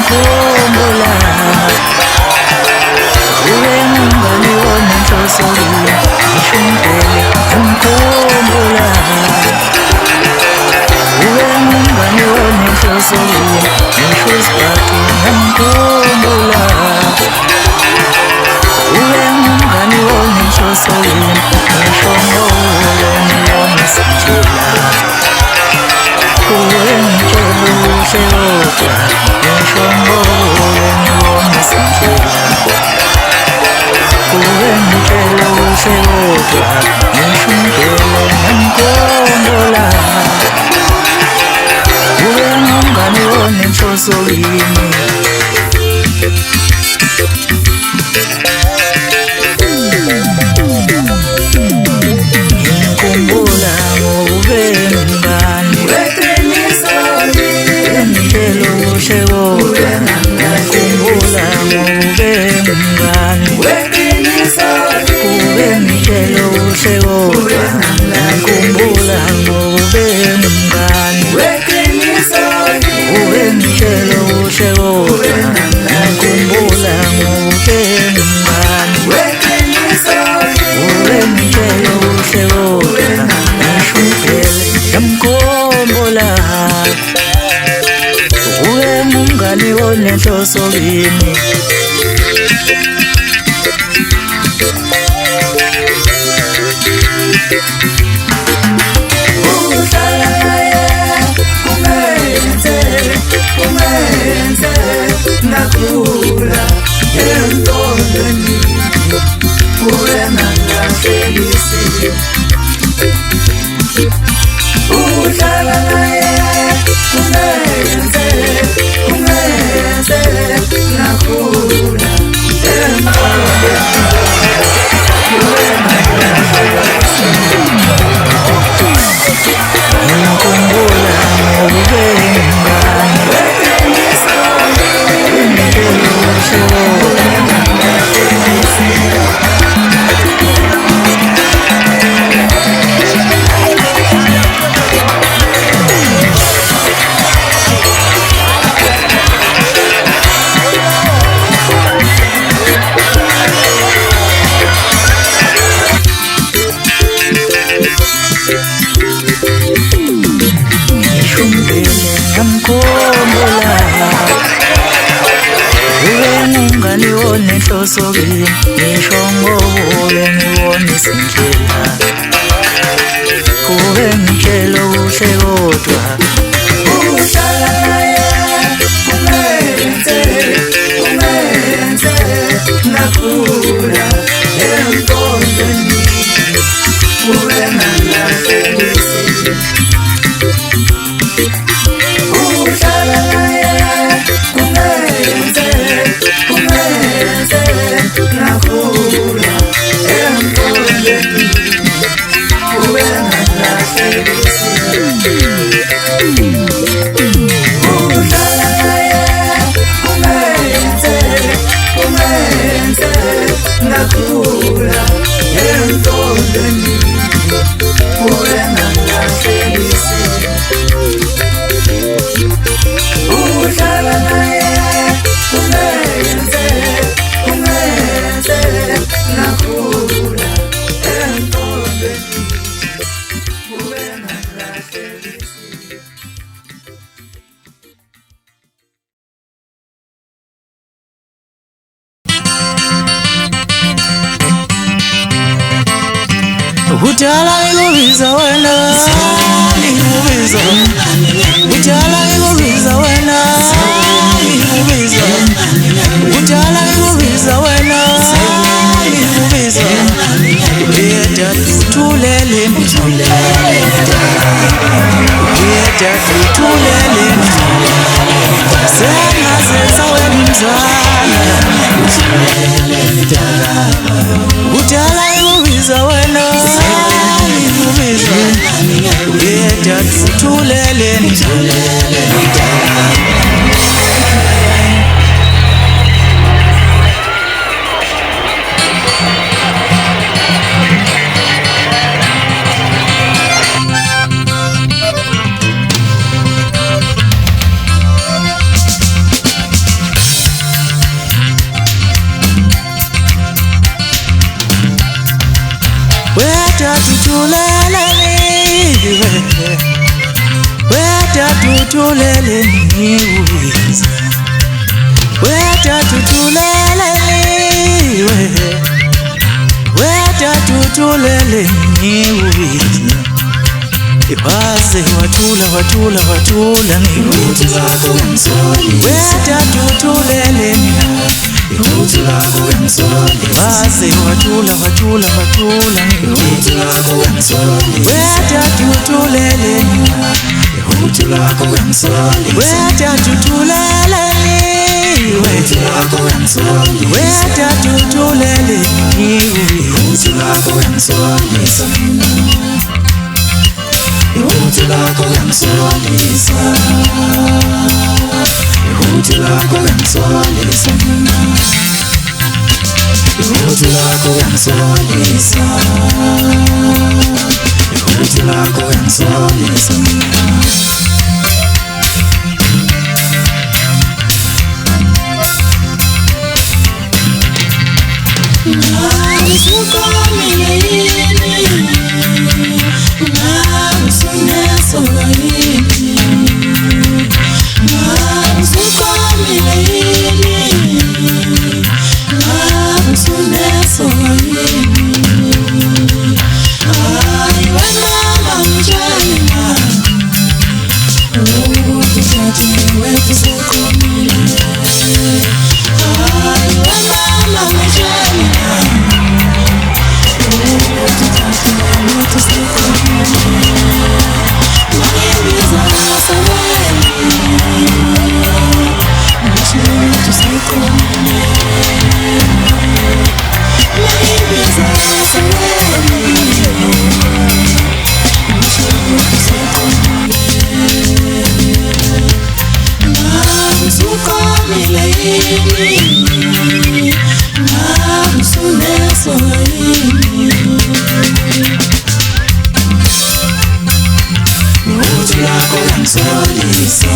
ngiyakukhumbula ubengumngani onenhloso yinye ngisho impela ngiyamkhumbula ubengumngani onenhloso yinye ngisho isibhaxu ngiyamkhumbula ubengumngani onenhloso yinye ngisho ngowe ngiyona sitshela uwengitshela uhle kodwa ngisho ngowe ngiyona sitshela uwengitshela uhle kodwa ngisho impela ngiyamkhumbula ubengumngani onenhloso yinye ngikhumbula ngobengumngani weqiniso ngitshela uhle kodwa ngikhumbula ngobengumngani weqiniso ubengitshela uhle kodwa ngikhumbula ngobengumngani weqiniso ubengitshela uhle kodwa ngikhumbula ngobengumngani weqiniso ubengitshela uhle kodwa ngisho impela ngiyamkhumbula ubengumngani onenhloso kimi kumenze ngakhula emntondweni wena ngahlelisile uhlala naye kumenze ngakhula emntondweni wena ngahlelisile ngikhumbula ngobengumngani ubengumngani onenhloso kimi ngisho ngowe ngibona izindlela ubengitshela uhle kodwa uhlala naye kumenze ngakhula emntondweni wena ngahlelisile uhlala naye kumenze ngakhula emntondweni wena ngahlelisile uhlala naye kumenze ngakhula emntondweni wena ngahlelisile uhlala naye kumenze ngakhula emntondweni wena ngahlelisile kudala ngikubiza wena ngikubiza kudala ngikubiza wena ngikubiza kudala ngikubiza wena ngikubiza uyeda uthulele uyeda uthulele sengazenza wemzala kudala ngikubiza wena ngikubiza uyeda uthulele Ibaze watula Ihuti lakho uyangizolisa weta tutulele Ihuti lakho uyangizolisa Ibaze watula Ihuti lakho uyangizolisa weta tutulele Ihuti lakho uyangizolisa weta tutulele Ihuti lakho uyangizolisa weta tutulele Ihuti lakho uyangizolisa Ihuti lakho uyangizolisa Ihuti lakho uyangizolisa Ihuti lakho uyangizolisa Ihuti lakho uyangizolisa Ihuti lakho uyangizolisa